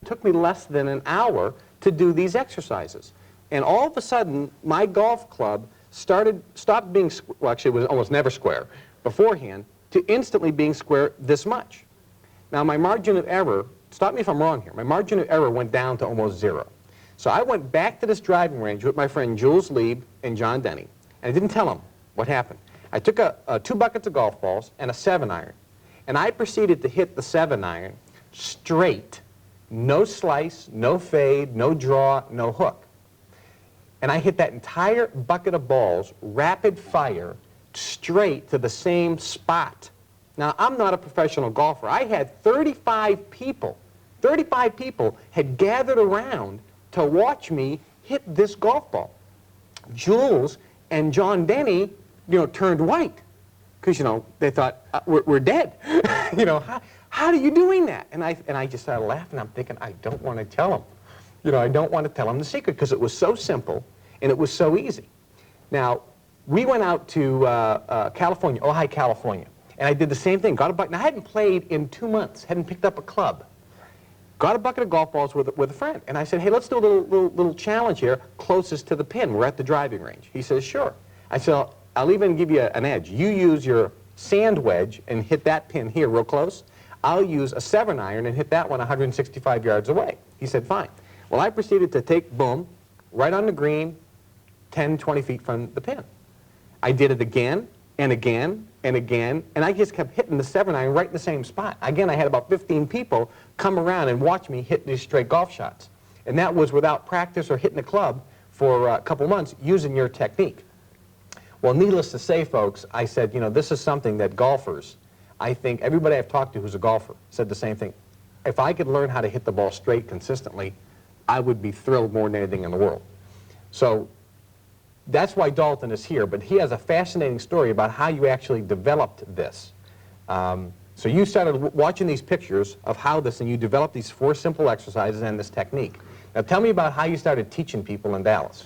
took me less than an hour to do these exercises. And all of a sudden, my golf club stopped being, well, actually, it was almost never square beforehand, to instantly being square this much. Now, my margin of error, stop me if I'm wrong here, my margin of error went down to almost 0. So I went back to this driving range with my friend Jules Lieb and John Denny, and I didn't tell them what happened. I took 2 buckets of golf balls and a 7-iron, and I proceeded to hit the 7-iron straight, no slice, no fade, no draw, no hook. And I hit that entire bucket of balls, rapid fire, straight to the same spot. Now, I'm not a professional golfer. I had 35 people had gathered around to watch me hit this golf ball. Jules and John Denny, turned white because, they thought, we're dead. How are you doing that? And I just started laughing. I'm thinking, I don't want to tell them. I don't want to tell them the secret because it was so simple and it was so easy. Now, we went out to California, Ojai, California, and I did the same thing. Got a bucket. Now, I hadn't played in 2 months, hadn't picked up a club. Got a bucket of golf balls with a friend, and I said, hey, let's do a little challenge here, closest to the pin. We're at the driving range. He says, sure. I said, I'll even give you an edge. You use your sand wedge and hit that pin here real close. I'll use a 7-iron and hit that one 165 yards away. He said, fine. Well, I proceeded to take, boom, right on the green, 10, 20 feet from the pin. I did it again and again and again, and I just kept hitting the 7-iron right in the same spot. Again, I had about 15 people come around and watch me hit these straight golf shots. And that was without practice or hitting a club for a couple months using your technique. Well, needless to say, folks, I said, this is something that golfers, I think everybody I've talked to who's a golfer said the same thing. If I could learn how to hit the ball straight consistently, I would be thrilled more than anything in the world. So that's why Dalton is here, but he has a fascinating story about how you actually developed this. So you started watching these pictures of how this, and you developed these 4 simple exercises and this technique. Now tell me about how you started teaching people in Dallas.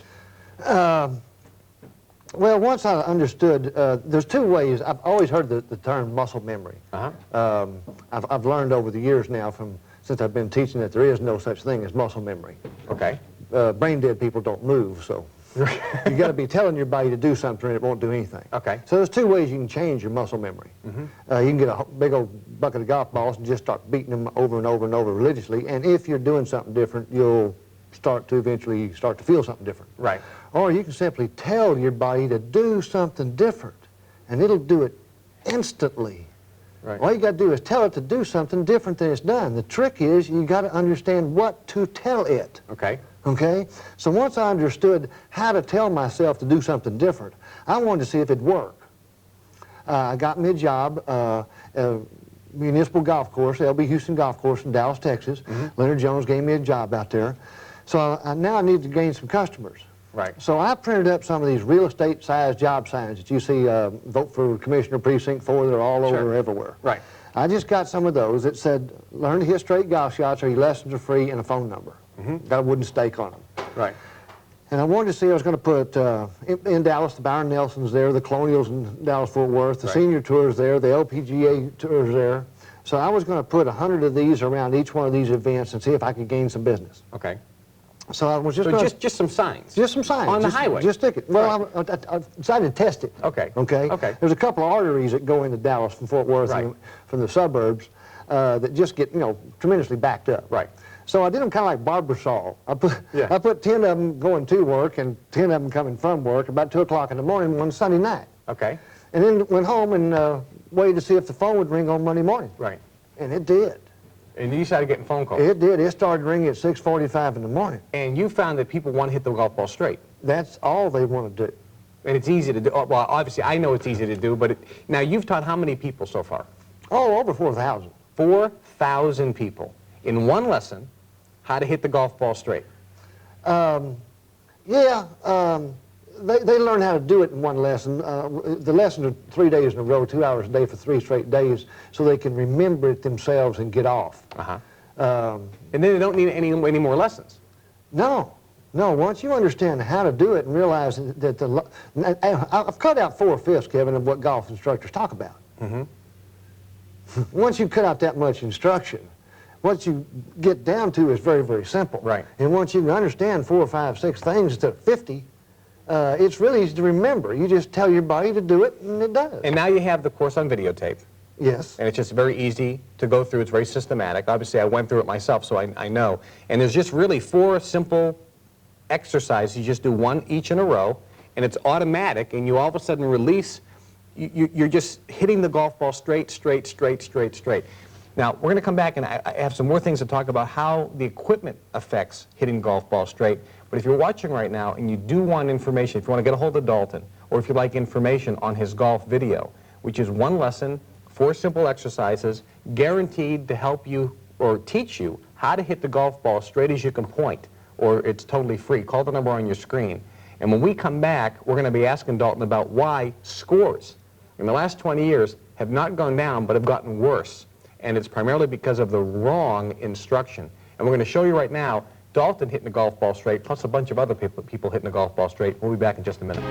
Well, once I understood, there's 2 ways. I've always heard the term muscle memory. I've learned over the years now, since I've been teaching, that there is no such thing as muscle memory. Okay. Brain dead people don't move, so you got to be telling your body to do something and it won't do anything. Okay. So there's 2 ways you can change your muscle memory. You can get a big old bucket of golf balls and just start beating them over and over and over religiously, and if you're doing something different, you'll eventually start to feel something different. Right. Or you can simply tell your body to do something different, and it'll do it instantly. Right. All you got to do is tell it to do something different than it's done. The trick is you got to understand what to tell it. Okay. Okay? So once I understood how to tell myself to do something different, I wanted to see if it'd work. I got me a job, municipal golf course, LB Houston Golf Course in Dallas, Texas. Leonard Jones gave me a job out there. So now I need to gain some customers. Right. So I printed up some of these real estate-sized job signs that you see, vote for Commissioner Precinct 4, they're all over everywhere. Right. I just got some of those that said, learn to hit straight golf shots, or your lessons are free, and a phone number. Got a wooden stake on them. Right. And I wanted to see, I was going to put, in Dallas, the Byron Nelson's there, the Colonials in Dallas-Fort Worth, the Senior Tour's there, the LPGA Tour's there. So I was going to put 100 of these around each one of these events and see if I could gain some business. Okay. So I was just just some signs. Just some signs. On the highway. Just stick it. Well, I decided to test it. Okay. Okay. Okay. There's a couple of arteries that go into Dallas from Fort Worth and from the suburbs that just get, tremendously backed up. Right. So I did them kind of like barber saw. I put 10 of them going to work and 10 of them coming from work about 2 o'clock in the morning one Sunday night. Okay. And then went home and waited to see if the phone would ring on Monday morning. Right. And it did. And you started getting phone calls. It did. It started ringing at 6:45 in the morning. And you found that people want to hit the golf ball straight. That's all they want to do. And it's easy to do. Well, obviously, I know it's easy to do, but now you've taught how many people so far? Oh, over 4,000. 4,000 people in one lesson how to hit the golf ball straight. They learn how to do it in one lesson. The lessons are 3 days in a row, 2 hours a day for 3 straight days, so they can remember it themselves and get off. And then they don't need any more lessons. No. Once you understand how to do it and realize that I've cut out 4/5, Kevin, of what golf instructors talk about. Once you cut out that much instruction, what you get down to is very, very simple. Right. And once you can understand 4, 5, 6 things instead of 50, it's really easy to remember. You just tell your body to do it, and it does. And now you have the course on videotape. Yes. And it's just very easy to go through. It's very systematic. Obviously, I went through it myself, so I know. And there's just really 4 simple exercises. You just do one each in a row, and it's automatic, and you all of a sudden release. You're just hitting the golf ball straight, straight, straight, straight, straight. Now, we're going to come back, and I have some more things to talk about how the equipment affects hitting the golf ball straight. But if you're watching right now and you do want information, if you want to get a hold of Dalton, or if you'd like information on his golf video, which is 1 lesson, 4 simple exercises, guaranteed to help you or teach you how to hit the golf ball straight as you can point, or it's totally free. Call the number on your screen. And when we come back, we're going to be asking Dalton about why scores in the last 20 years have not gone down but have gotten worse. And it's primarily because of the wrong instruction. And we're going to show you right now Dalton hitting the golf ball straight, plus a bunch of other people hitting the golf ball straight. We'll be back in just a minute.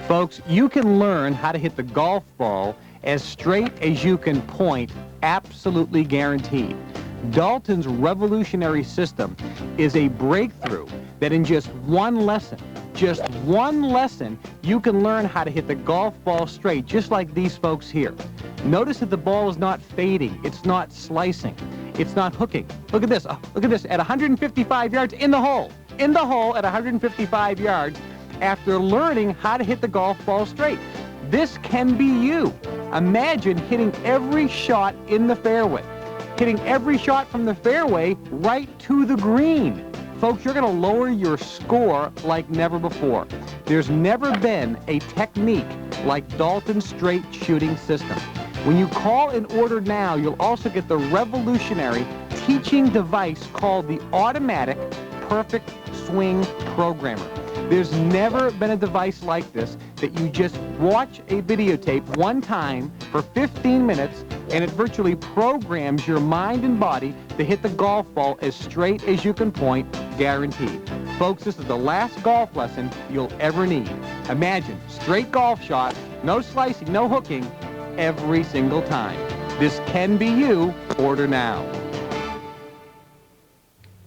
Folks, you can learn how to hit the golf ball as straight as you can point, absolutely guaranteed. Dalton's revolutionary system is a breakthrough that in just one lesson, you can learn how to hit the golf ball straight, just like these folks here. Notice that the ball is not fading, it's not slicing, it's not hooking. Look at this, at 155 yards in the hole at 155 yards after learning how to hit the golf ball straight. This can be you. Imagine hitting every shot in the fairway, hitting every shot from the fairway right to the green. Folks, you're going to lower your score like never before. There's never been a technique like Dalton's straight shooting system. When you call and order now, you'll also get the revolutionary teaching device called the Automatic Perfect Swing Programmer. There's never been a device like this that you just watch a videotape one time for 15 minutes and it virtually programs your mind and body to hit the golf ball as straight as you can point, guaranteed. Folks, this is the last golf lesson you'll ever need. Imagine straight golf shots, no slicing, no hooking, every single time. This can be you. Order now.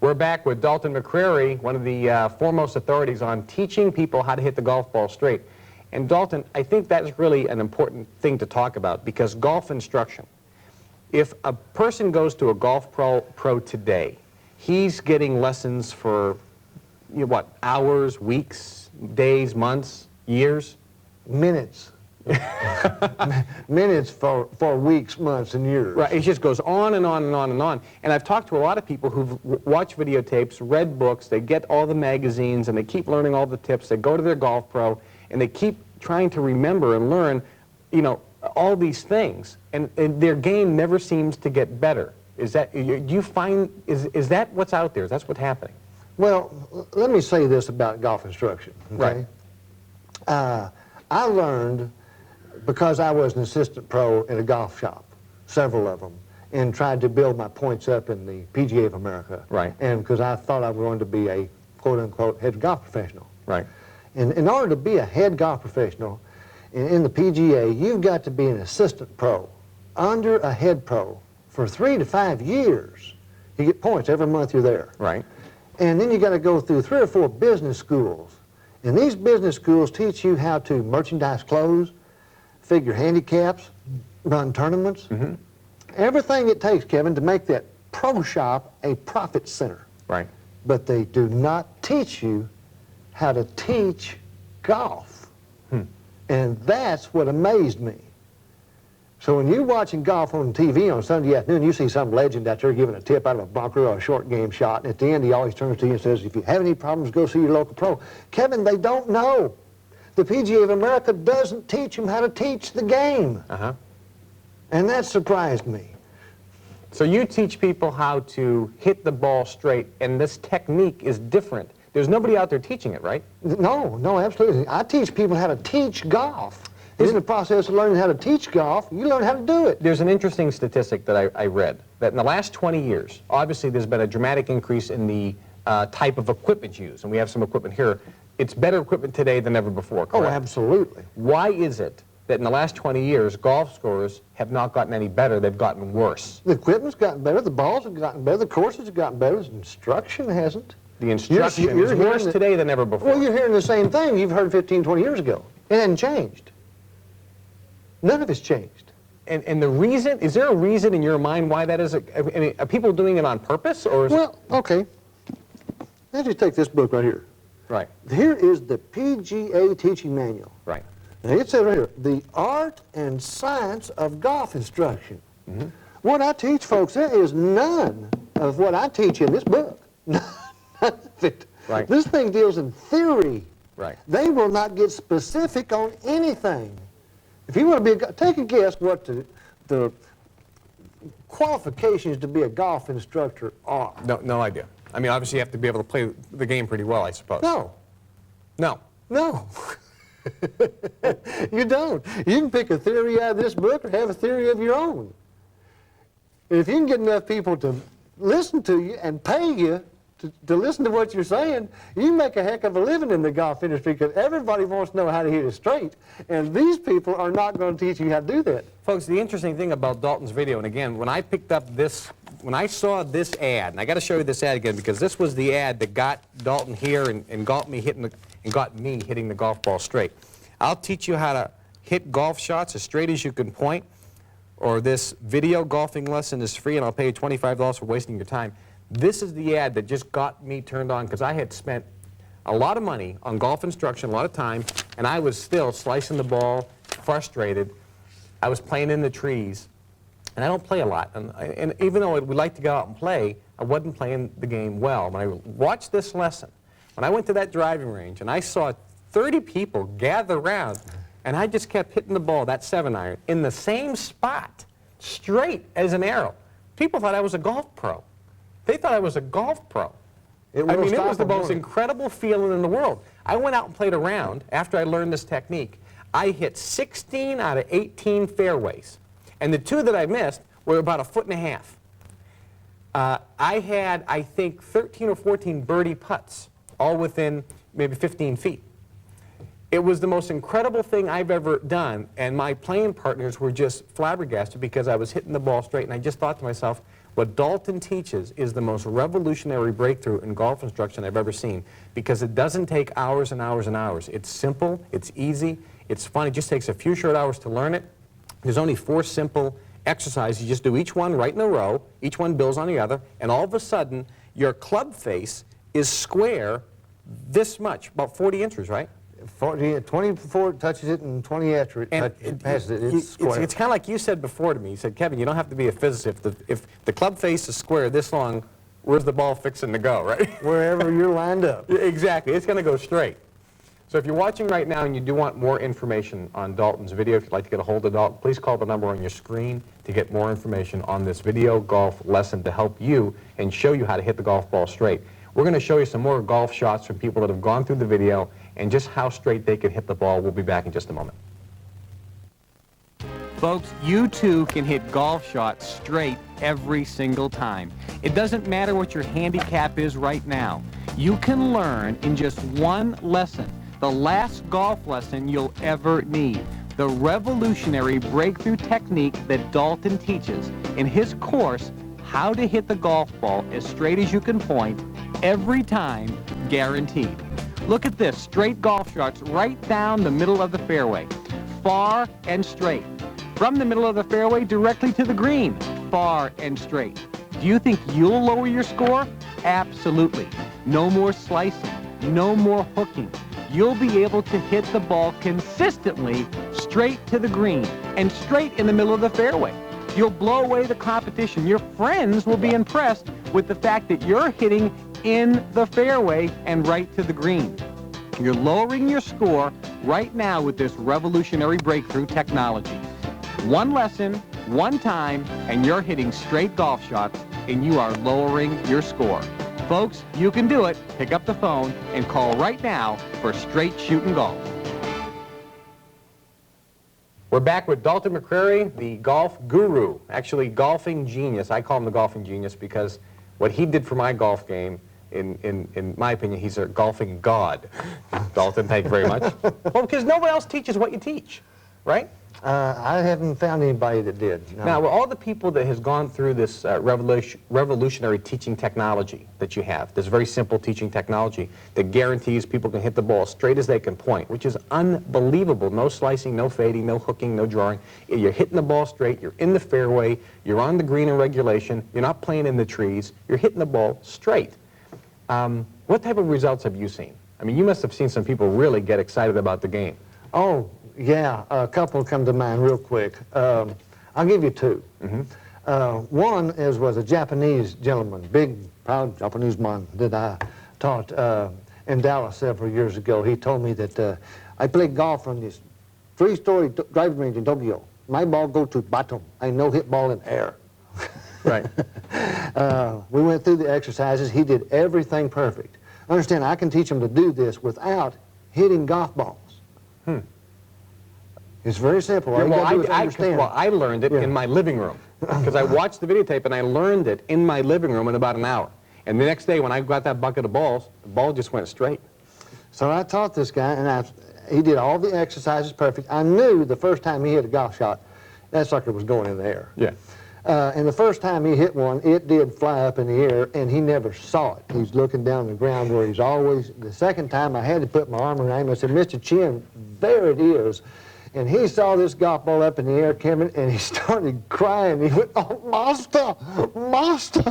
We're back with Dalton McCrary, one of the foremost authorities on teaching people how to hit the golf ball straight. And Dalton, I think that's really an important thing to talk about, because golf instruction, if a person goes to a golf pro today, he's getting lessons for, what, hours, weeks, days, months, years? Minutes. Minutes for weeks, months, and years. Right, it just goes on and on and on and on. And I've talked to a lot of people who've watched videotapes, read books, they get all the magazines, and they keep learning all the tips. They go to their golf pro, and they keep trying to remember and learn, all these things. And their game never seems to get better. Is that, do you find, is that what's out there? Is that what's happening? Well, let me say this about golf instruction, okay? Right. I learned, because I was an assistant pro at a golf shop, several of them, and tried to build my points up in the PGA of America. Right. And because I thought I was going to be a quote-unquote head golf professional. Right. And in order to be a head golf professional in the PGA, you've got to be an assistant pro under a head pro for 3 to 5 years. You get points every month you're there. Right. And then you got to go through 3 or 4 business schools. And these business schools teach you how to merchandise clothes, figure handicaps, run tournaments. Mm-hmm. Everything it takes, Kevin, to make that pro shop a profit center. Right. But they do not teach you how to teach golf. And that's what amazed me. So when you're watching golf on TV on Sunday afternoon, you see some legend out there giving a tip out of a bunker or a short game shot, and at the end he always turns to you and says, if you have any problems, go see your local pro. Kevin, they don't know. The PGA of America doesn't teach them how to teach the game. Uh-huh. And that surprised me. So you teach people how to hit the ball straight, and this technique is different. There's nobody out there teaching it, right? No, absolutely. I teach people how to teach golf. In the process of learning how to teach golf, you learn how to do it. There's an interesting statistic that I read, that in the last 20 years, obviously there's been a dramatic increase in the type of equipment used, and we have some equipment here. It's better equipment today than ever before, correct? Oh, absolutely. Why is it that in the last 20 years, golf scores have not gotten any better, they've gotten worse. The equipment's gotten better, the balls have gotten better, the courses have gotten better, the instruction hasn't. The instruction is worse today than ever before. Well, you're hearing the same thing you've heard 15, 20 years ago. It hasn't changed. None of it's changed. And the reason, is there a reason in your mind why that is? I mean, are people doing it on purpose, or is Well, okay. Let's just take this book right here. Right, Here is the PGA teaching manual. right. Now it says right here, the art and science of golf instruction. What I teach, folks, there is none of what I teach in this book. None of it. Right. This thing deals in theory. Right. They will not get specific on anything. If you want to be take a guess what the qualifications to be a golf instructor are. No idea. I mean, obviously you have to be able to play the game pretty well, I suppose. No. No. No. You don't. You can pick a theory out of this book or have a theory of your own. And if you can get enough people to listen to you and pay you to listen to what you're saying, you make a heck of a living in the golf industry because everybody wants to know how to hit it straight. And these people are not going to teach you how to do that. Folks, the interesting thing about Dalton's video, and again, when I picked up this, when I saw this ad, and I got to show you this ad again because this was the ad that got Dalton here and got me hitting the golf ball straight. I'll teach you how to hit golf shots as straight as you can point, or this video golfing lesson is free and I'll pay you $25 for wasting your time. This is the ad that just got me turned on because I had spent a lot of money on golf instruction, a lot of time, and I was still slicing the ball, frustrated. I was playing in the trees, and I don't play a lot. And even though I would like to go out and play, I wasn't playing the game well. When I watched this lesson, when I went to that driving range and I saw 30 people gather around, and I just kept hitting the ball, that 7-iron, in the same spot, straight as an arrow. People thought I was a golf pro. They thought I was a golf pro. I mean, it was the most incredible feeling in the world. I went out and played a round after I learned this technique. I hit 16 out of 18 fairways, and the 2 that I missed were about 1.5 feet. I had, I think, 13 or 14 birdie putts, all within maybe 15 feet. It was the most incredible thing I've ever done, and my playing partners were just flabbergasted because I was hitting the ball straight, and I just thought to myself, what Dalton teaches is the most revolutionary breakthrough in golf instruction I've ever seen because it doesn't take hours and hours and hours. It's simple, it's easy, it's fun. It just takes a few short hours to learn it. There's only 4 simple exercises. You just do each one right in a row, each one builds on the other, and all of a sudden your club face is square this much, about 40 inches, right? 24 touches it and 20 after it passes it. It's square. It's kind of like you said before to me. You said, Kevin, you don't have to be a physicist. If the club face is square this long, where's the ball fixing to go, right? Wherever you're lined up. Exactly. It's going to go straight. So if you're watching right now and you do want more information on Dalton's video, if you'd like to get a hold of Dalton, please call the number on your screen to get more information on this video golf lesson to help you and show you how to hit the golf ball straight. We're going to show you some more golf shots from people that have gone through the video and just how straight they can hit the ball. We'll be back in just a moment. Folks, you too can hit golf shots straight every single time. It doesn't matter what your handicap is right now. You can learn in just one lesson, the last golf lesson you'll ever need, the revolutionary breakthrough technique that Dalton teaches in his course, How to Hit the Golf Ball as Straight as You Can Point, every time, guaranteed. Look at this, straight golf shots right down the middle of the fairway, far and straight. From the middle of the fairway directly to the green, far and straight. Do you think you'll lower your score? Absolutely. No more slicing, no more hooking. You'll be able to hit the ball consistently straight to the green and straight in the middle of the fairway. You'll blow away the competition. Your friends will be impressed with the fact that you're hitting in the fairway and right to the green. You're lowering your score right now with this revolutionary breakthrough technology. One lesson, one time, and you're hitting straight golf shots, and you are lowering your score. Folks, you can do it. Pick up the phone and call right now for straight shooting golf. We're back with Dalton McCrary, the golf guru, actually golfing genius. I call him the golfing genius because what he did for my golf game, in my opinion, he's a golfing god. Dalton, thank you very much. Well, because nobody else teaches what you teach, right? I haven't found anybody that did. No. Now, all the people that has gone through this revolutionary teaching technology that you have, this very simple teaching technology that guarantees people can hit the ball straight as they can point, which is unbelievable. No slicing, no fading, no hooking, no drawing. You're hitting the ball straight, you're in the fairway, you're on the green in regulation, you're not playing in the trees, you're hitting the ball straight. What type of results have you seen? I mean, you must have seen some people really get excited about the game. Oh, yeah, a couple come to mind real quick. I'll give you two. One was a Japanese gentleman, big, proud Japanese man that I taught in Dallas several years ago. He told me that I played golf on this 3-story driving range in Tokyo. My ball go to bottom. I no hit ball in air. Right. We went through the exercises. He did everything perfect. Understand, I can teach him to do this without hitting golf balls. It's very simple. Yeah, well, I learned it in my living room because I watched the videotape and I learned it in my living room in about an hour. And the next day when I got that bucket of balls, the ball just went straight. So I taught this guy, and he did all the exercises perfect. I knew the first time he hit a golf shot, that sucker was going in the air. Yeah. And the first time he hit one, it did fly up in the air, and he never saw it. He's looking down the ground where he's always. The second time, I had to put my arm around him. I said, Mr. Chin, there it is. And he saw this golf ball up in the air, Kevin, and he started crying. He went, oh, Master, Master.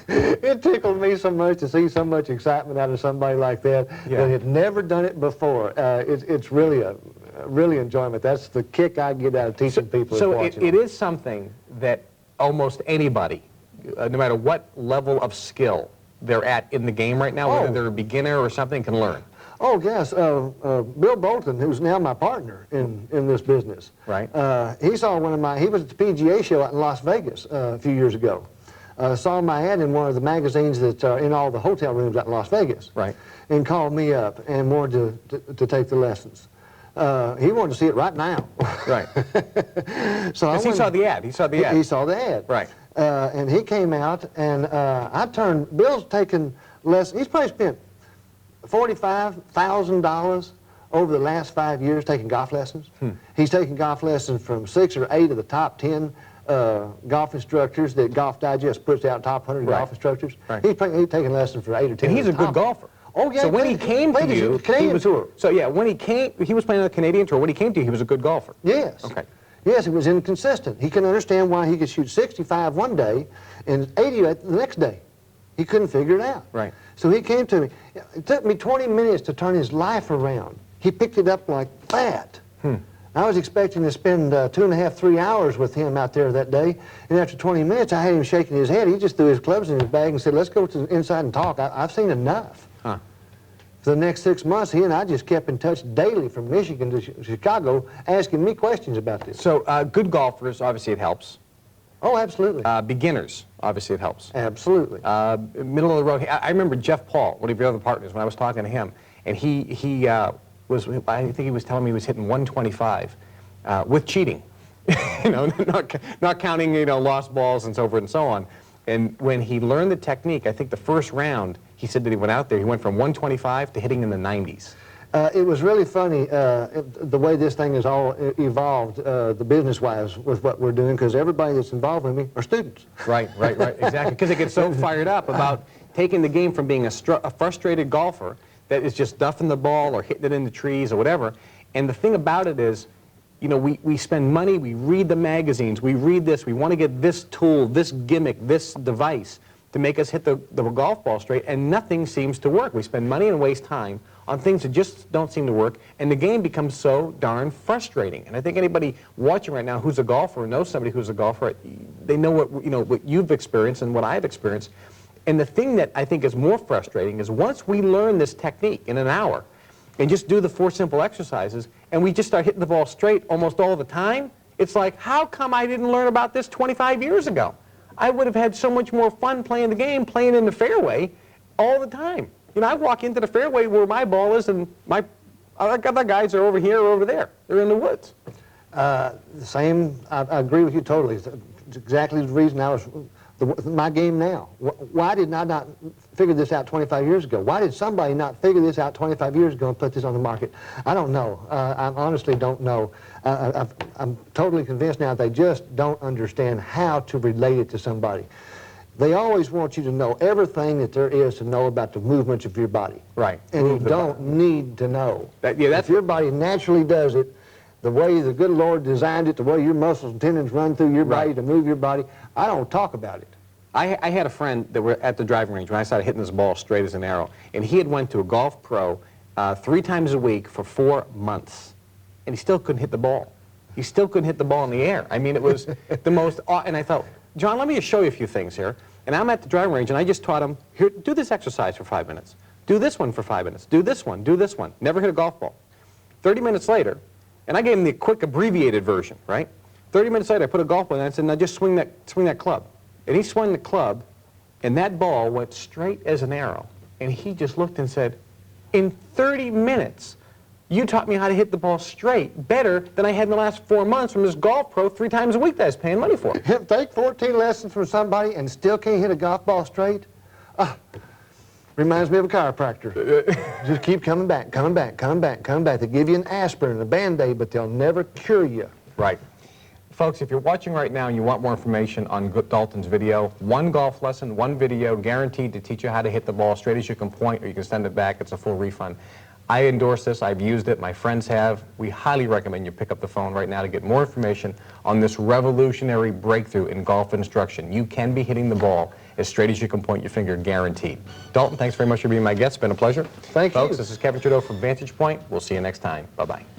It tickled me so much to see so much excitement out of somebody like that that had never done it before. It's really enjoyment. That's the kick I get out of teaching people. So it is something that almost anybody, no matter what level of skill they're at in the game right now, whether they're a beginner or something, can learn. Oh, yes. Bill Bolton, who's now my partner in this business. Right. He saw he was at the PGA show out in Las Vegas a few years ago. Saw my ad in one of the magazines that are in all the hotel rooms out in Las Vegas. Right. And called me up and wanted to take the lessons. He wanted to see it right now. Right. So he saw the ad. He saw the ad. He saw the ad. Right. And he came out, and Bill's taken lessons. He's probably spent $45,000 over the last 5 years taking golf lessons. He's taken golf lessons from 6 or 8 of the top 10 golf instructors that Golf Digest puts out, top 100 golf instructors. Right. He's taken lessons from 8 or 10. And he's a good golfer. Oh, yeah. So when he came to you, Canadian tour. So yeah, when he came, he was playing on the Canadian tour. When he came to you, he was a good golfer. Yes. Okay. Yes, he was inconsistent. He couldn't understand why he could shoot 65 one day and 80 the next day. He couldn't figure it out. Right. So he came to me. It took me 20 minutes to turn his life around. He picked it up like that. I was expecting to spend 2.5, 3 hours with him out there that day, and after 20 minutes, I had him shaking his head. He just threw his clubs in his bag and said, let's go inside and talk. I've seen enough. Huh. For the next 6 months, he and I just kept in touch daily from Michigan to Chicago, asking me questions about this. So good golfers, obviously it helps. Oh, absolutely. Beginners, obviously it helps. Absolutely. Middle of the road. I remember Jeff Paul, one of your other partners, when I was talking to him, and he was, I think he was telling me he was hitting 125 with cheating, not counting, lost balls and so forth and so on. And when he learned the technique, I think the first round, he said that he went out there, he went from 125 to hitting in the 90s. It was really funny the way this thing has all evolved, the business-wise, with what we're doing, because everybody that's involved with me are students. Right, exactly. Because they get so fired up about taking the game from being a frustrated golfer that is just duffing the ball or hitting it in the trees or whatever. And the thing about it is, we spend money, we read the magazines, we read this, we want to get this tool, this gimmick, this device to make us hit the golf ball straight, and nothing seems to work. We spend money and waste time on things that just don't seem to work, and the game becomes so darn frustrating. And I think anybody watching right now who's a golfer or knows somebody who's a golfer, they know what you've experienced and what I've experienced. And the thing that I think is more frustrating is once we learn this technique in an hour and just do the 4 simple exercises, and we just start hitting the ball straight almost all the time, it's like, how come I didn't learn about this 25 years ago? I would have had so much more fun playing the game, playing in the fairway all the time. I walk into the fairway where my ball is, and my other guys are over here or over there. They're in the woods. The same, I agree with you totally. It's exactly the reason my game now. Why did I not figure this out 25 years ago? Why did somebody not figure this out 25 years ago and put this on the market? I don't know. I honestly don't know. I'm totally convinced now they just don't understand how to relate it to somebody. They always want you to know everything that there is to know about the movements of your body. Right. And you don't need to know. That's if your body naturally does it, the way the good Lord designed it, the way your muscles and tendons run through your body to move your body, I don't talk about it. I had a friend that were at the driving range when I started hitting this ball straight as an arrow, and he had went to a golf pro 3 times a week for 4 months, and he still couldn't hit the ball. He still couldn't hit the ball in the air. I mean, it was the most, and I thought, John, let me just show you a few things here. And I'm at the driving range, and I just taught him, here, do this exercise for 5 minutes. Do this one for 5 minutes. Do this one. Do this one. Never hit a golf ball. 30 minutes later, and I gave him the quick abbreviated version, right? 30 minutes later, I put a golf ball in, and I said, now just swing that club. And he swung the club, and that ball went straight as an arrow. And he just looked and said, in 30 minutes, you taught me how to hit the ball straight better than I had in the last 4 months from this golf pro 3 times a week that I was paying money for. Take 14 lessons from somebody and still can't hit a golf ball straight? Reminds me of a chiropractor. Just keep coming back, coming back, coming back, coming back. They give you an aspirin and a Band-Aid, but they'll never cure you. Right. Folks, if you're watching right now and you want more information on Dalton's video, 1 golf lesson, 1 video, guaranteed to teach you how to hit the ball straight as you can point, or you can send it back. It's a full refund. I endorse this. I've used it. My friends have. We highly recommend you pick up the phone right now to get more information on this revolutionary breakthrough in golf instruction. You can be hitting the ball as straight as you can point your finger, guaranteed. Dalton, thanks very much for being my guest. It's been a pleasure. Thank you. Folks, this is Kevin Trudeau from Vantage Point. We'll see you next time. Bye-bye.